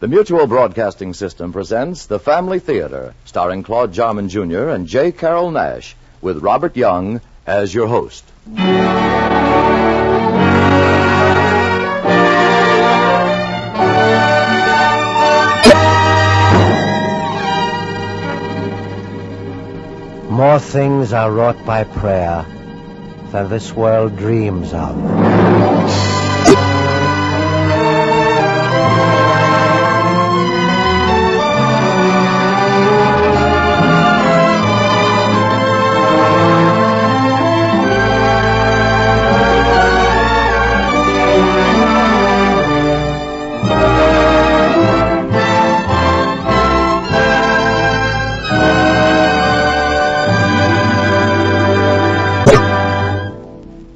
The Mutual Broadcasting System presents The Family Theater, starring Claude Jarman Jr. and J. Carroll Nash, with Robert Young as your host. More things are wrought by prayer than this world dreams of.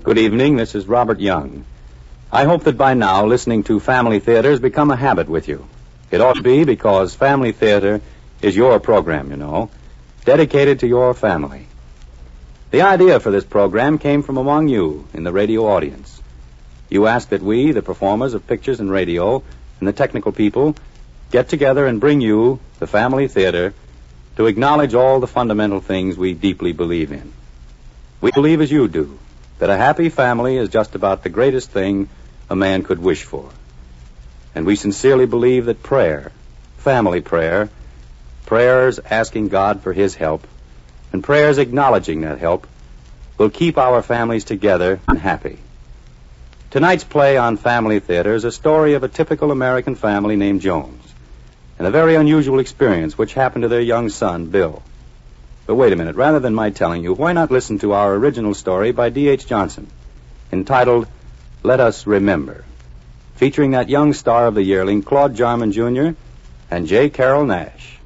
Good evening, this is Robert Young. I hope that by now listening to Family Theater has become a habit with you. It ought to be because Family Theater is your program, you know, dedicated to your family. The idea for this program came from among you in the radio audience. You asked that we, the performers of pictures and radio, and the technical people, get together and bring you, the Family Theater, to acknowledge all the fundamental things we deeply believe in. We believe as you do, that a happy family is just about the greatest thing a man could wish for. And we sincerely believe that prayer, family prayer, prayers asking God for His help, and prayers acknowledging that help, will keep our families together and happy. Tonight's play on Family Theater is a story of a typical American family named Jones, and a very unusual experience which happened to their young son, Bill. But wait a minute, rather than my telling you, why not listen to our original story by D.H. Johnson, entitled Let Us Remember, featuring that young star of the yearling, Claude Jarman Jr. and J. Carroll Nash.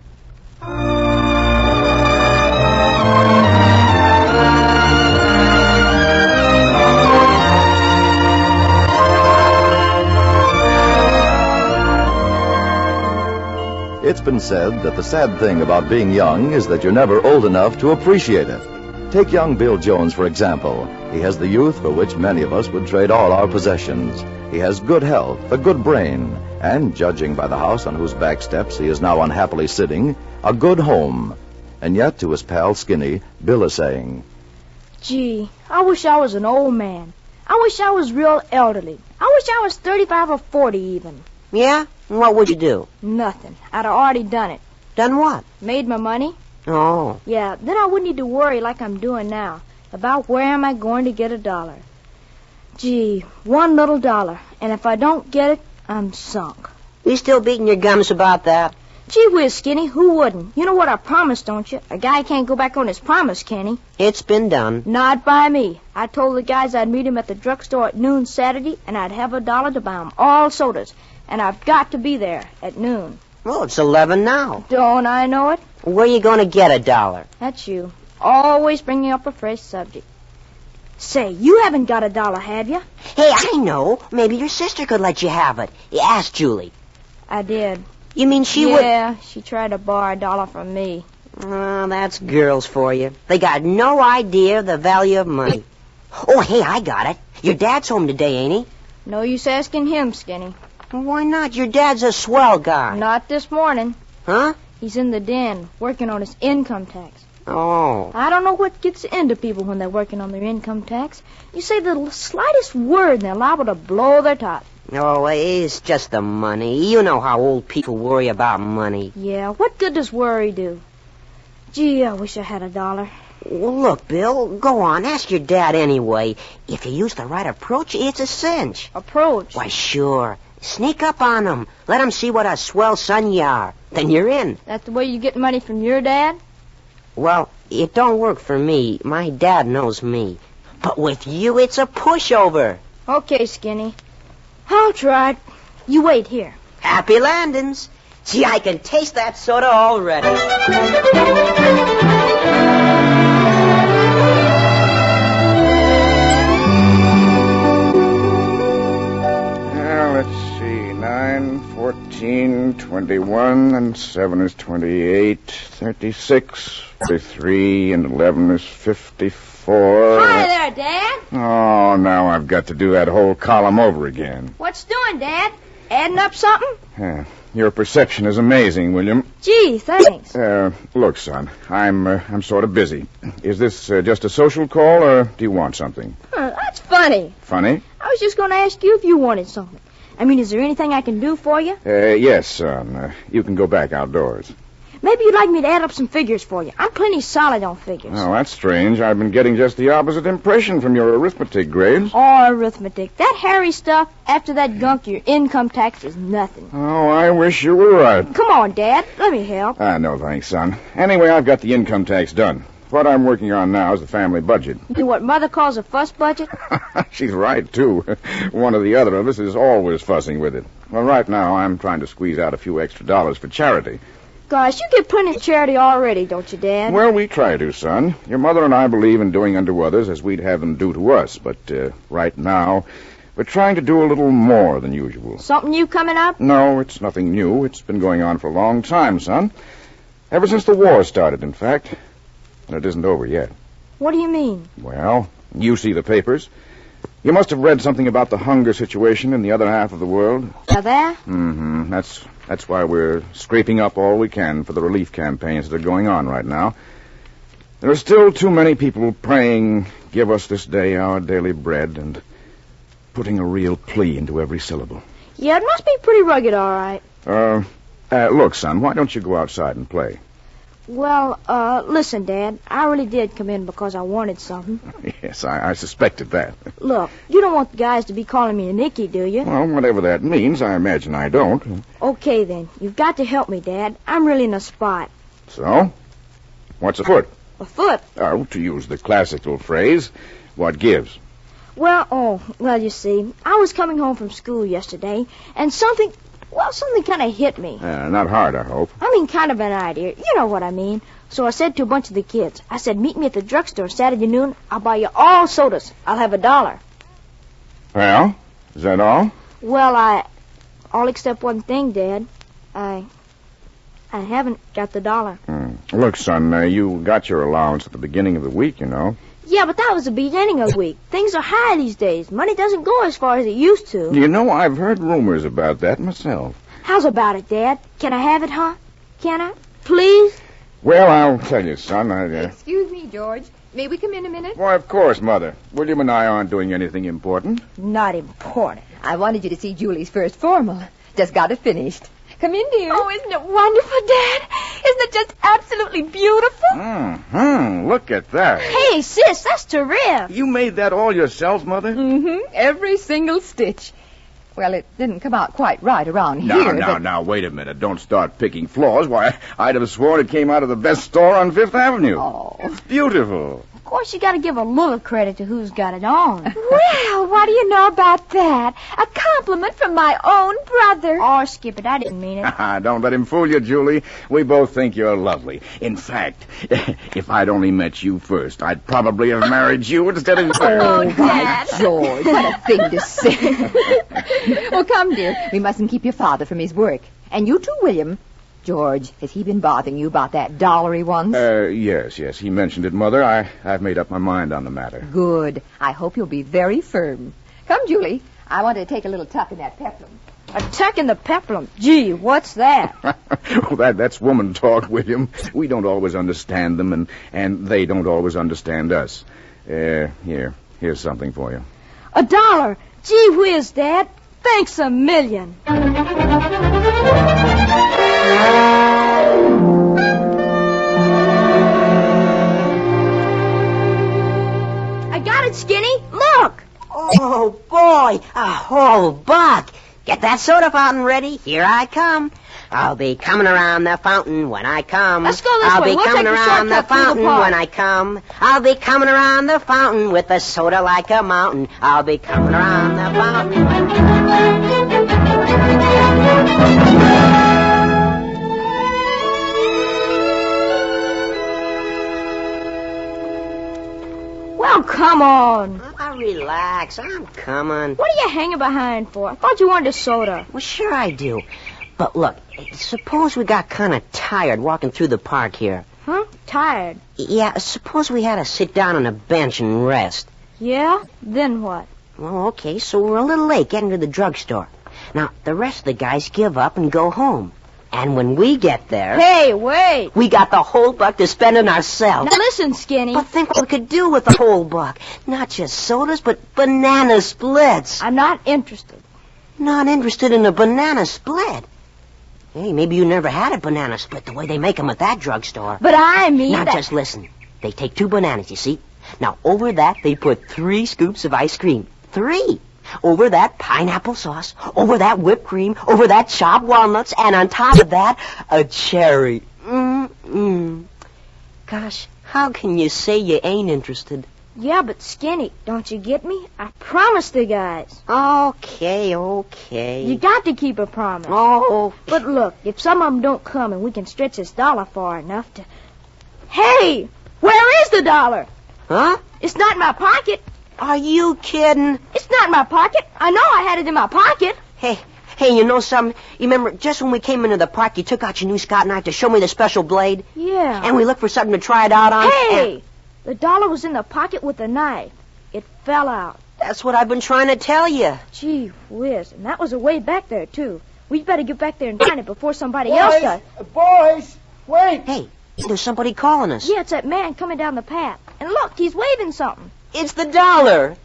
It's been said that the sad thing about being young is that you're never old enough to appreciate it. Take young Bill Jones, for example. He has the youth for which many of us would trade all our possessions. He has good health, a good brain, and, judging by the house on whose back steps he is now unhappily sitting, a good home. And yet, to his pal Skinny, Bill is saying, Gee, I wish I was an old man. I wish I was real elderly. I wish I was 35 or 40 even. Yeah? And what would you do? Nothing. I'd have already done it. Done what? Made my money. Oh. Yeah, then I wouldn't need to worry like I'm doing now about where am I going to get $1. Gee, $1 little, and if I don't get it, I'm sunk. You still beating your gums about that? Gee whiz, Skinny, who wouldn't? You know what I promised, don't you? A guy can't go back on his promise, can he? It's been done. Not by me. I told the guys I'd meet him at the drugstore at noon Saturday, and I'd have $1 to buy 'em all sodas. And I've got to be there at noon. Well, it's 11 now. Don't I know it? Where are you going to get $1? That's you. Always bringing up a fresh subject. Say, you haven't got $1, have you? Hey, I know. Maybe your sister could let you have it. You asked Julie. I did. You mean she would... Yeah, she tried to borrow $1 from me. Oh, that's girls for you. They got no idea of the value of money. Oh, hey, I got it. Your dad's home today, ain't he? No use asking him, Skinny. Why not? Your dad's a swell guy. Not this morning. Huh? He's in the den, working on his income tax. Oh. I don't know what gets into people when they're working on their income tax. You say the slightest word and they're liable to blow their top. Oh, it's just the money. You know how old people worry about money. Yeah, what good does worry do? Gee, I wish I had $1. Well, look, Bill, go on. Ask your dad anyway. If you use the right approach, it's a cinch. Approach? Why, sure. Sneak up on him. Let him see what a swell son you are. Then you're in. That's the way you get money from your dad? Well, it don't work for me. My dad knows me. But with you, it's a pushover. Okay, Skinny. I'll try it. You wait here. Happy landings. Gee, I can taste that soda already. Let's see, 9, 14, 21, and 7 is 28, 36, 43, and 11 is 54. Hi there, Dad. Oh, now I've got to do that whole column over again. What's doing, Dad? Adding up something? Your perception is amazing, William. Gee, thanks. Look, son, I'm sort of busy. Is this just a social call, or do you want something? That's funny. Funny? I was just going to ask you if you wanted something. I mean, is there anything I can do for you? Yes, son. You can go back outdoors. Maybe you'd like me to add up some figures for you. I'm plenty solid on figures. Oh, that's strange. I've been getting just the opposite impression from your arithmetic grades. Oh, arithmetic. That hairy stuff, after that gunk, your income tax is nothing. Oh, I wish you were right. Come on, Dad. Let me help. No, thanks, son. Anyway, I've got the income tax done. What I'm working on now is the family budget. What Mother calls a fuss budget? She's right, too. One or the other of us is always fussing with it. Well, right now, I'm trying to squeeze out a few extra dollars for charity. Gosh, you get plenty of charity already, don't you, Dad? Well, we try to, son. Your mother and I believe in doing unto others as we'd have them do to us. But right now, we're trying to do a little more than usual. Something new coming up? No, it's nothing new. It's been going on for a long time, son. Ever since the war started, in fact. And it isn't over yet. What do you mean? Well, you see the papers. You must have read something about the hunger situation in the other half of the world. Now there? Mm-hmm. That's why we're scraping up all we can for the relief campaigns that are going on right now. There are still too many people praying, "Give us this day our daily bread," and putting a real plea into every syllable. Yeah, it must be pretty rugged, all right. Look, son, why don't you go outside and play? Well, listen, Dad. I really did come in because I wanted something. Yes, I suspected that. Look, you don't want the guys to be calling me a Nicky, do you? Well, whatever that means, I imagine I don't. Okay, then. You've got to help me, Dad. I'm really in a spot. So? What's afoot? Afoot? Oh, to use the classical phrase, what gives? Well, you see, I was coming home from school yesterday, and something kind of hit me. Not hard, I hope. I mean, kind of an idea. You know what I mean. So I said to a bunch of the kids, I said, meet me at the drugstore Saturday noon. I'll buy you all sodas. I'll have $1. Well, is that all? Well, all except one thing, Dad. I haven't got the $1. Look, son, you got your allowance at the beginning of the week, you know. Yeah, but that was the beginning of the week. Things are high these days. Money doesn't go as far as it used to. You know, I've heard rumors about that myself. How's about it, Dad? Can I have it, huh? Can I? Please? Well, I'll tell you, son. Excuse me, George. May we come in a minute? Why, of course, Mother. William and I aren't doing anything important. Not important. I wanted you to see Julie's first formal. Just got it finished. Come in, dear. Oh, isn't it wonderful, Dad? Isn't it just absolutely beautiful? Look at that. Hey, sis, that's terrific. You made that all yourself, Mother? Mm-hmm. Every single stitch. Well, it didn't come out quite right around here. Now, wait a minute. Don't start picking flaws. Why, I'd have sworn it came out of the best store on Fifth Avenue. Oh. It's beautiful. Of course, you got to give a little credit to who's got it on. Well, what do you know about that? A compliment from my own brother. Oh, skip it. I didn't mean it. Don't let him fool you, Julie. We both think you're lovely. In fact, if I'd only met you first, I'd probably have married you instead of... Oh, Dad. George, what a thing to say. Well, come, dear. We mustn't keep your father from his work. And you too, William. George, has he been bothering you about that dollar he wants? Yes. He mentioned it, Mother. I've made up my mind on the matter. Good. I hope you'll be very firm. Come, Julie. I want to take a little tuck in that peplum. A tuck in the peplum? Gee, what's that? Well, that's woman talk, William. We don't always understand them, and they don't always understand us. Here's something for you. $1. Gee whiz, Dad. Thanks a million. I got it, Skinny. Look. Oh, boy, a whole buck. Get that soda fountain ready. Here I come. I'll be coming around the fountain when I come. Let's go this I'll way. be We'll coming take the around the shortcut through the fountain park. when I come. I'll be coming around the fountain with a soda like a mountain. I'll be coming around the fountain. Well, come on. Relax, I'm coming. What are you hanging behind for? I thought you wanted a soda. Well, sure I do. But look, suppose we got kind of tired walking through the park here. Huh? Tired. Yeah, suppose we had to sit down on a bench and rest. Yeah? Then what? Well, okay, so we're a little late getting to the drugstore. Now, the rest of the guys give up and go home. And when we get there... Hey, wait. We got the whole buck to spend on ourselves. Now listen, Skinny. But think what we could do with the whole buck. Not just sodas, but banana splits. I'm not interested. Not interested in a banana split? Hey, maybe you never had a banana split the way they make them at that drugstore. But I mean Now, that... just listen. They take 2 bananas, you see? Now, over that, they put 3 scoops of ice cream. 3. Over that, pineapple sauce. Over that, whipped cream. Over that, chopped walnuts. And on top of that, a cherry. Gosh, how can you say you ain't interested? Yeah, but Skinny, don't you get me? I promised the guys. Okay. You got to keep a promise. Oh. But look, if some of them don't come and we can stretch this dollar far enough to... Hey! Where is the dollar? Huh? It's not in my pocket. Are you kidding? It's not in my pocket. I know I had it in my pocket. Hey, you know something? You remember just when we came into the park, you took out your new Scott knife to show me the special blade? Yeah. And we looked for something to try it out on? Hey! The dollar was in the pocket with the knife. It fell out. That's what I've been trying to tell you. Gee whiz. And that was way back there, too. We'd better get back there and find it before somebody else does. Boys, wait. Hey, there's somebody calling us. Yeah, it's that man coming down the path. And look, he's waving something. It's the dollar.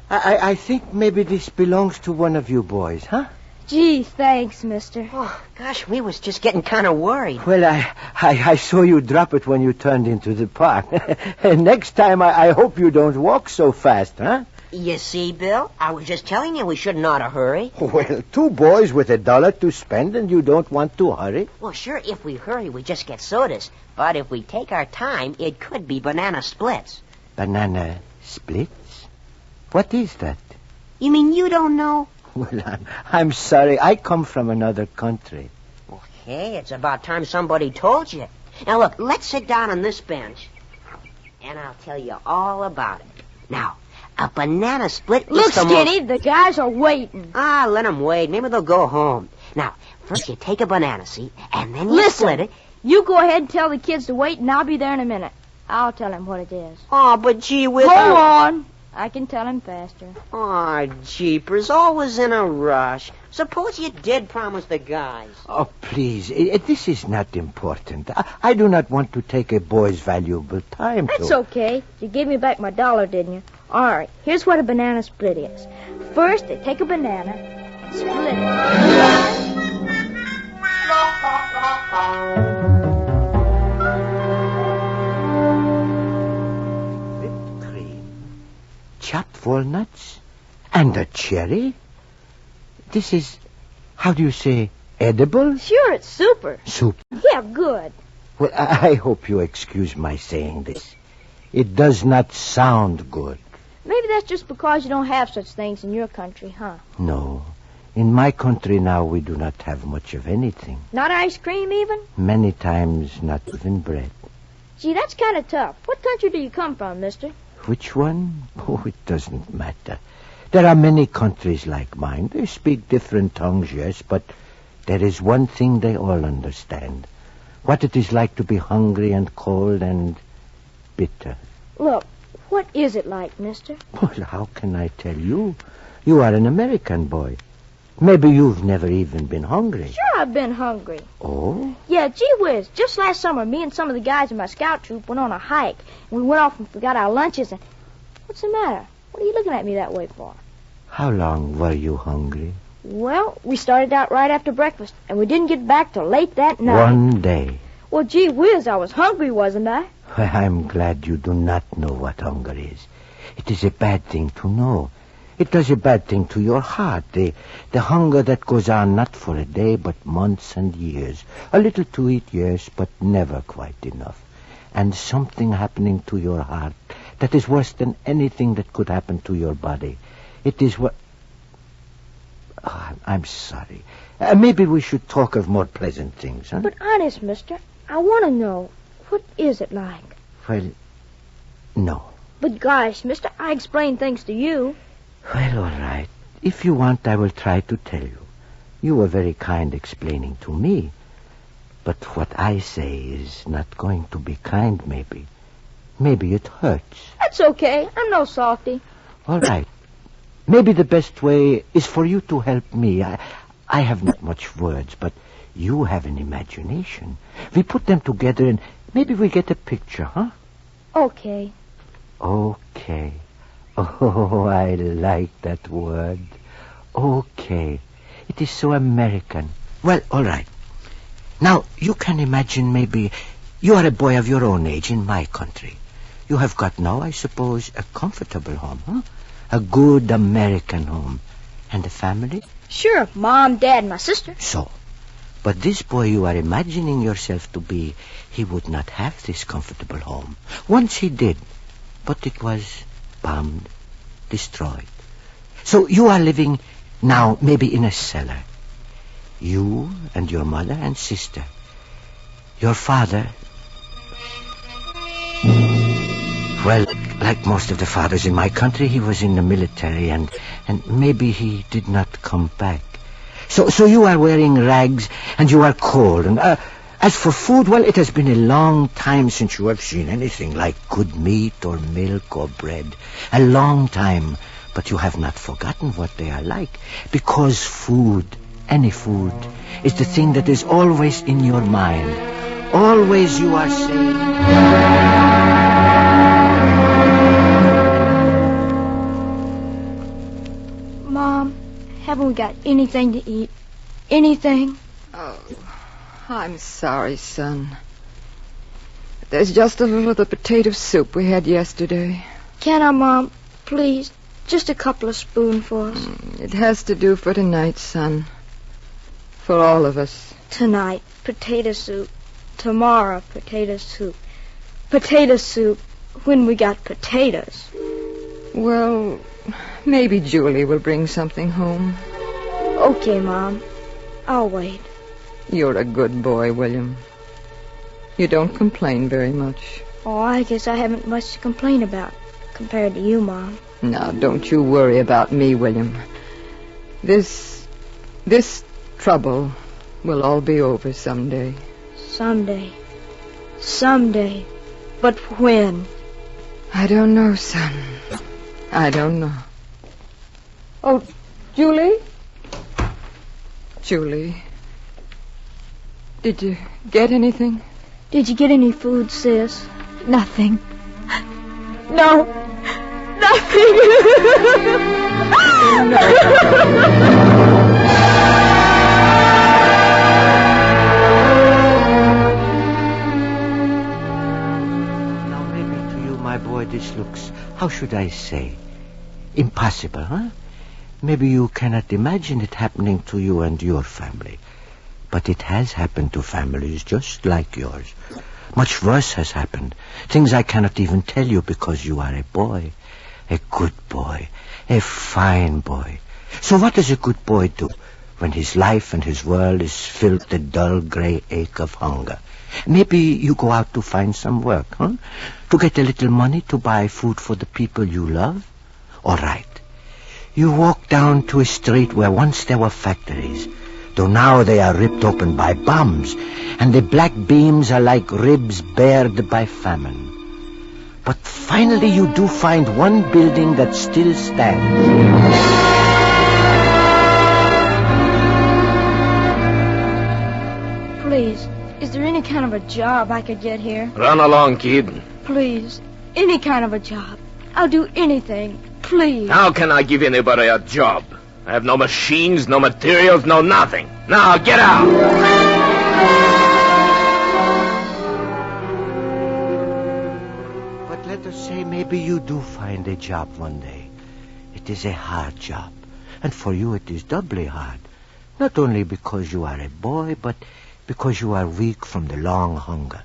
I think maybe this belongs to one of you boys, huh? Gee, thanks, mister. Oh, gosh, we was just getting kind of worried. Well, I saw you drop it when you turned into the park. Next time, I hope you don't walk so fast, huh? You see, Bill, I was just telling you we should not hurry. Well, 2 boys with $1 to spend and you don't want to hurry? Well, sure, if we hurry, we just get sodas. But if we take our time, it could be banana splits. Banana splits? What is that? You mean you don't know? Well, I'm sorry. I come from another country. Okay, it's about time somebody told you. Now, look, let's sit down on this bench, and I'll tell you all about it. Now, a banana split Look, is the Skinny, the guys are waiting. Let them wait. Maybe they'll go home. Now, first you take a banana, see, and then you split it. You go ahead and tell the kids to wait, and I'll be there in a minute. I'll tell him what it is. Oh, but gee whiz. Go on. I can tell him faster. Oh, jeepers, always in a rush. Suppose you did promise the guys. Oh, please. This is not important. I do not want to take a boy's valuable time. That's okay. You gave me back my $1, didn't you? All right, here's what a banana split is. First, they take a banana and split it. Whipped cream, chopped walnuts, and a cherry? This is, how do you say, edible? Sure, it's super. Soup. Yeah, good. Well, I hope you excuse my saying this. It does not sound good. Maybe that's just because you don't have such things in your country, huh? No. In my country now, we do not have much of anything. Not ice cream, even? Many times, not even bread. Gee, that's kind of tough. What country do you come from, mister? Which one? Oh, it doesn't matter. There are many countries like mine. They speak different tongues, yes, but there is one thing they all understand. What it is like to be hungry and cold and bitter. Look, what is it like, mister? Well, how can I tell you? You are an American boy. Maybe you've never even been hungry. Sure, I've been hungry. Oh? Yeah, gee whiz. Just last summer, me and some of the guys in my scout troop went on a hike. And we went off and forgot our lunches. And what's the matter? What are you looking at me that way for? How long were you hungry? Well, we started out right after breakfast, and we didn't get back till late that night. One day. Well, gee whiz, I was hungry, wasn't I? Well, I'm glad you do not know what hunger is. It is a bad thing to know. It does a bad thing to your heart. The hunger that goes on not for a day, but months and years. A little to eat, yes, but never quite enough. And something happening to your heart that is worse than anything that could happen to your body. It is what... Oh, I'm sorry. Maybe we should talk of more pleasant things, huh? But honest, mister, I want to know, what is it like? Well, no. But gosh, mister, I explain things to you. Well, all right. If you want, I will try to tell you. You were very kind explaining to me. But what I say is not going to be kind, maybe. Maybe it hurts. That's okay. I'm no softy. All right. maybe the best way is for you to help me. I have not much words, but you have an imagination. We put them together and maybe we get a picture, huh? Okay. Okay. Oh, I like that word. Okay. It is so American. Well, all right. Now, you can imagine maybe you are a boy of your own age in my country. You have got now, I suppose, a comfortable home, huh? A good American home. And a family? Sure, Mom, Dad, and my sister. So, but this boy you are imagining yourself to be, he would not have this comfortable home. Once he did, but it was bombed, destroyed. So you are living now maybe in a cellar. You and your mother and sister. Your father, well, like most of the fathers in my country, he was in the military and maybe he did not come back. So you are wearing rags and you are cold. And as for food, well, it has been a long time since you have seen anything like good meat or milk or bread. A long time. But you have not forgotten what they are like. Because food, any food, is the thing that is always in your mind. Always you are saying... Mom, haven't we got anything to eat? Anything? Oh, I'm sorry, son. There's just a little of the potato soup we had yesterday. Can I, Mom? Please, just a couple of spoonfuls. It has to do for tonight, son. For all of us. Tonight, potato soup. Tomorrow, potato soup. Potato soup when we got potatoes. Well, maybe Julie will bring something home. Okay, Mom. I'll wait. You're a good boy, William. You don't complain very much. Oh, I guess I haven't much to complain about compared to you, Mom. Now, don't you worry about me, William. This trouble will all be over someday. Someday. Someday. But when? I don't know, son. I don't know. Oh, Julie? Julie. Did you get anything? Did you get any food, sis? Nothing. No. Nothing. Now, maybe to you, my boy, this looks, how should I say, impossible, huh? Maybe you cannot imagine it happening to you and your family. But it has happened to families just like yours. Much worse has happened. Things I cannot even tell you because you are a boy. A good boy. A fine boy. So what does a good boy do when his life and his world is filled with the dull grey ache of hunger? Maybe you go out to find some work, huh? To get a little money to buy food for the people you love? All right. You walk down to a street where once there were factories, though now they are ripped open by bombs, and the black beams are like ribs bared by famine. But finally you do find one building that still stands. Please, is there any kind of a job I could get here? Run along, kid. Please, any kind of a job. I'll do anything. Please. How can I give anybody a job? I have no machines, no materials, no nothing. Now, get out! But let us say maybe you do find a job one day. It is a hard job. And for you it is doubly hard. Not only because you are a boy, but because you are weak from the long hunger.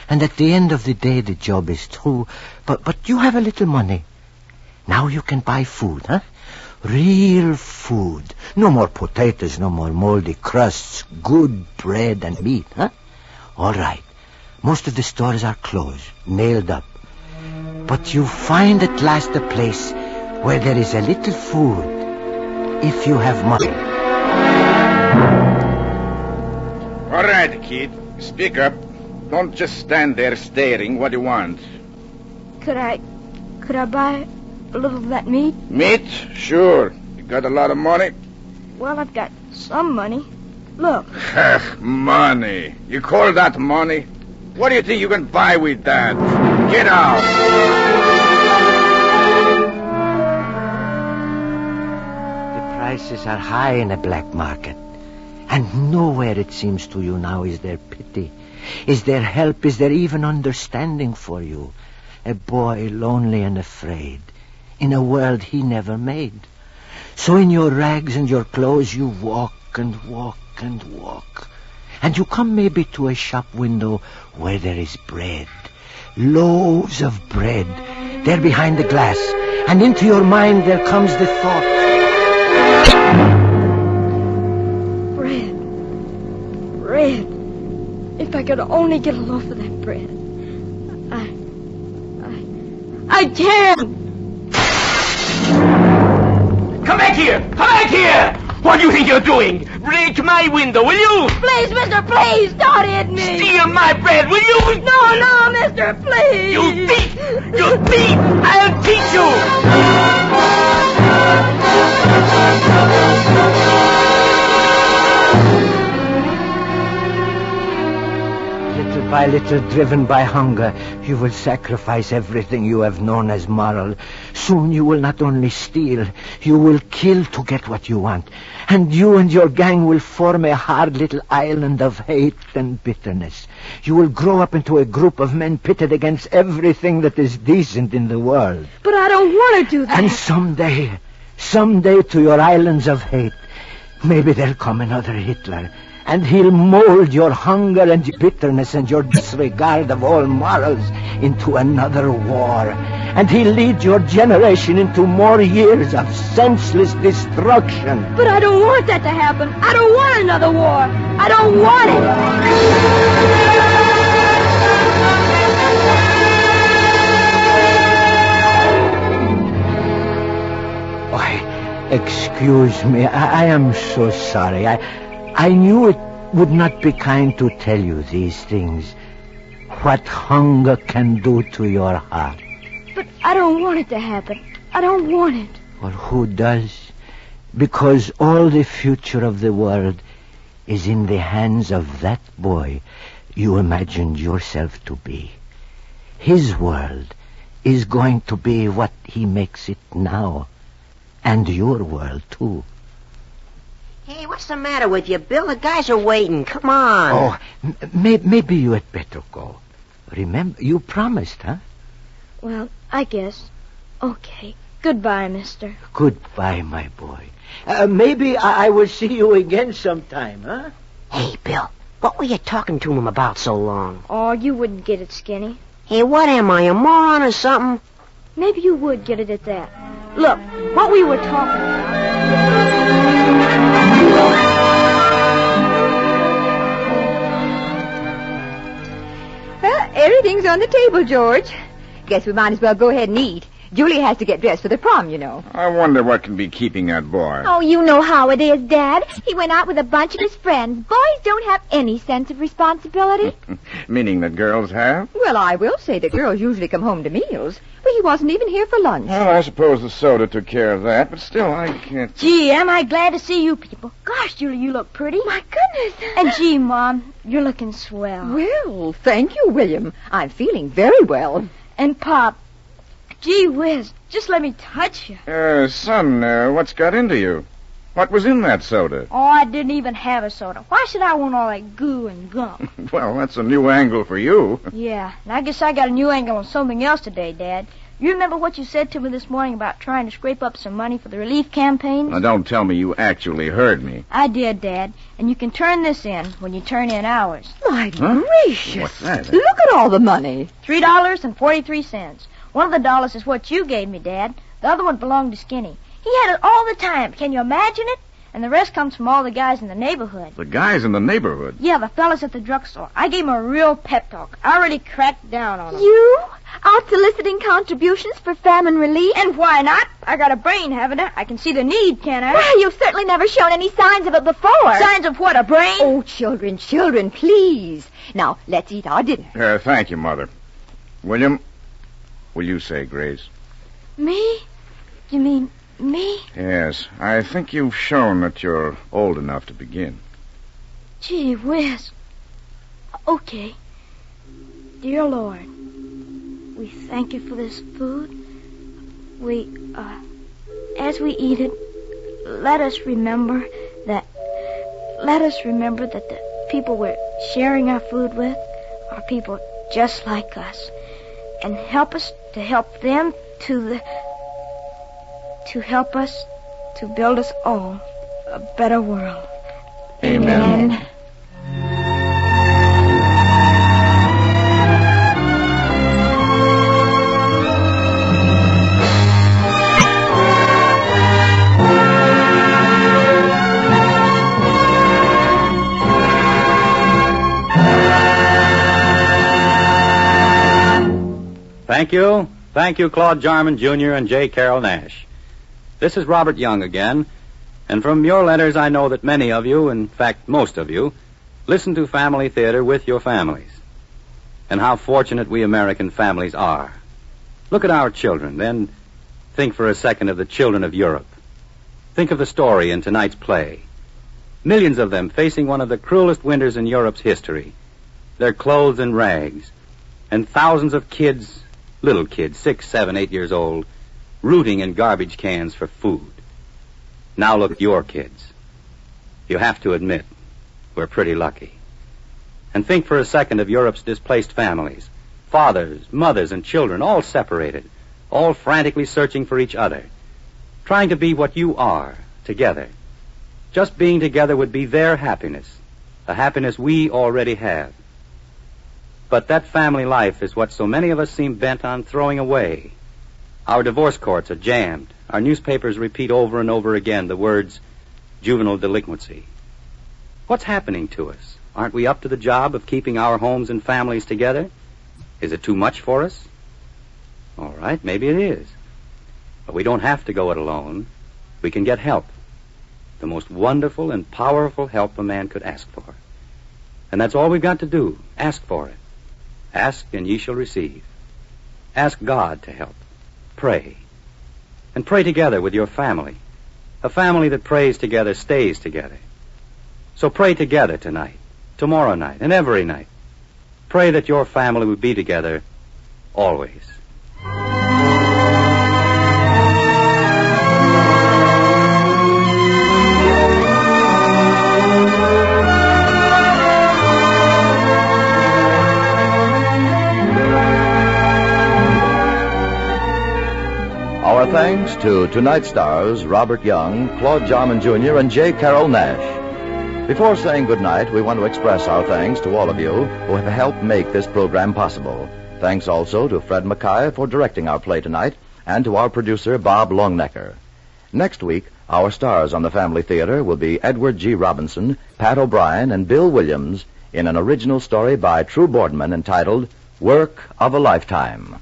And at the end of the day the job is through, but you have a little money. Now you can buy food, huh? Real food. No more potatoes, no more moldy crusts. Good bread and meat, huh? All right. Most of the stores are closed, nailed up. But you find at last a place where there is a little food, if you have money. All right, kid. Speak up. Don't just stand there staring. What do you want? Could I buy a little of that meat? Meat? Sure. You got a lot of money? Well, I've got some money. Look. Money. You call that money? What do you think you can buy with that? Get out. The prices are high in the black market. And nowhere, it seems to you now, is there pity. Is there help? Is there even understanding for you? A boy lonely and afraid in a world he never made. So in your rags and your clothes you walk and walk and walk. And you come maybe to a shop window where there is bread. Loaves of bread. There behind the glass. And into your mind there comes the thought. Bread. If I could only get a loaf of that bread. I can! Come back here! Come back here! What do you think you're doing? Break my window, will you? Please, mister, please, don't hit me! Steal my bread, will you? No, mister, please! You thief! You thief! I'll teach you! Little by little, driven by hunger, you will sacrifice everything you have known as moral. Soon you will not only steal, you will kill to get what you want. And you and your gang will form a hard little island of hate and bitterness. You will grow up into a group of men pitted against everything that is decent in the world. But I don't want to do that. And someday to your islands of hate, maybe there'll come another Hitler. And he'll mold your hunger and bitterness and your disregard of all morals into another war. And he'll lead your generation into more years of senseless destruction. But I don't want that to happen. I don't want another war. I don't want it. Why, excuse me. I am so sorry. I knew it would not be kind to tell you these things. What hunger can do to your heart. But I don't want it to happen. I don't want it. Well, who does? Because all the future of the world is in the hands of that boy you imagined yourself to be. His world is going to be what he makes it now. And your world, too. Hey, what's the matter with you, Bill? The guys are waiting. Come on. Oh, maybe you had better go. Remember, you promised, huh? Well, I guess. Okay. Goodbye, mister. Goodbye, my boy. Maybe I will see you again sometime, huh? Hey, Bill, what were you talking to him about so long? Oh, you wouldn't get it, Skinny. Hey, what am I, a moron or something? Maybe you would get it at that. Look, what we were talking about. Well, everything's on the table, George. Guess we might as well go ahead and eat. Julie has to get dressed for the prom, you know. I wonder what can be keeping that boy. Oh, you know how it is, Dad. He went out with a bunch of his friends. Boys don't have any sense of responsibility. Meaning that girls have? Well, I will say that girls usually come home to meals. But he wasn't even here for lunch. Well, I suppose the soda took care of that, but still, I can't... Gee, am I glad to see you people. Gosh, Julie, you look pretty. My goodness. And gee, Mom, you're looking swell. Well, thank you, William. I'm feeling very well. And Pop, gee whiz, just let me touch you. Son, what's got into you? What was in that soda? Oh, I didn't even have a soda. Why should I want all that goo and gum? Well, that's a new angle for you. Yeah, and I guess I got a new angle on something else today, Dad. You remember what you said to me this morning about trying to scrape up some money for the relief campaigns? Now, don't tell me you actually heard me. I did, Dad. And you can turn this in when you turn in ours. My gracious. What's that? Look at all the money. $3.43. One of the dollars is what you gave me, Dad. The other one belonged to Skinny. He had it all the time. Can you imagine it? And the rest comes from all the guys in the neighborhood. The guys in the neighborhood? Yeah, the fellas at the drugstore. I gave them a real pep talk. I really cracked down on them. You? Out soliciting contributions for famine relief? And why not? I got a brain, haven't I? I can see the need, can't I? Well, you've certainly never shown any signs of it before. Signs of what, a brain? Oh, children, please. Now, let's eat our dinner. Thank you, Mother. William, will you say grace? Me? You mean me? Yes, I think you've shown that you're old enough to begin. Gee whiz. Okay. Dear Lord, we thank you for this food. As we eat it, let us remember that the people we're sharing our food with are people just like us. And help us to help them to help us to build us all a better world. Amen. Thank you. Thank you, Claude Jarman, Jr. and J. Carroll Nash. This is Robert Young again, and from your letters I know that many of you, in fact most of you, listen to Family Theater with your families. And how fortunate we American families are. Look at our children, then think for a second of the children of Europe. Think of the story in tonight's play. Millions of them facing one of the cruelest winters in Europe's history. Their clothes in rags, and thousands of kids, little kids, 6, 7, 8 years old, rooting in garbage cans for food. Now look at your kids. You have to admit, we're pretty lucky. And think for a second of Europe's displaced families. Fathers, mothers, and children, all separated, all frantically searching for each other, trying to be what you are, together. Just being together would be their happiness, a happiness we already have. But that family life is what so many of us seem bent on throwing away. Our divorce courts are jammed. Our newspapers repeat over and over again the words, juvenile delinquency. What's happening to us? Aren't we up to the job of keeping our homes and families together? Is it too much for us? All right, maybe it is. But we don't have to go it alone. We can get help. The most wonderful and powerful help a man could ask for. And that's all we've got to do. Ask for it. Ask and ye shall receive. Ask God to help. Pray. And pray together with your family. A family that prays together stays together. So pray together tonight, tomorrow night, and every night. Pray that your family would be together always. Our thanks to tonight's stars, Robert Young, Claude Jarman Jr., and J. Carroll Nash. Before saying goodnight, we want to express our thanks to all of you who have helped make this program possible. Thanks also to Fred Mackay for directing our play tonight, and to our producer, Bob Longnecker. Next week, our stars on the Family Theater will be Edward G. Robinson, Pat O'Brien, and Bill Williams in an original story by True Boardman entitled Work of a Lifetime.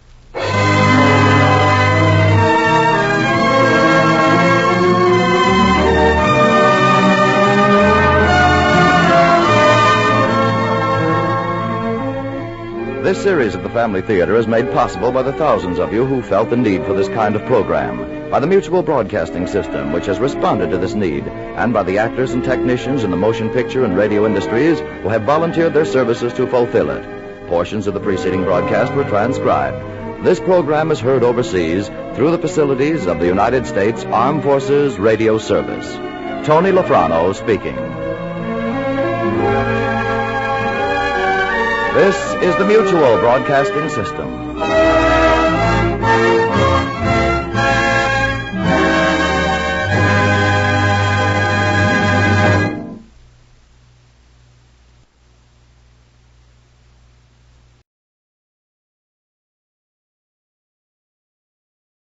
This series of the Family Theater is made possible by the thousands of you who felt the need for this kind of program, by the Mutual Broadcasting System, which has responded to this need, and by the actors and technicians in the motion picture and radio industries who have volunteered their services to fulfill it. Portions of the preceding broadcast were transcribed. This program is heard overseas through the facilities of the United States Armed Forces Radio Service. Tony Lafrano speaking. This is the Mutual Broadcasting System.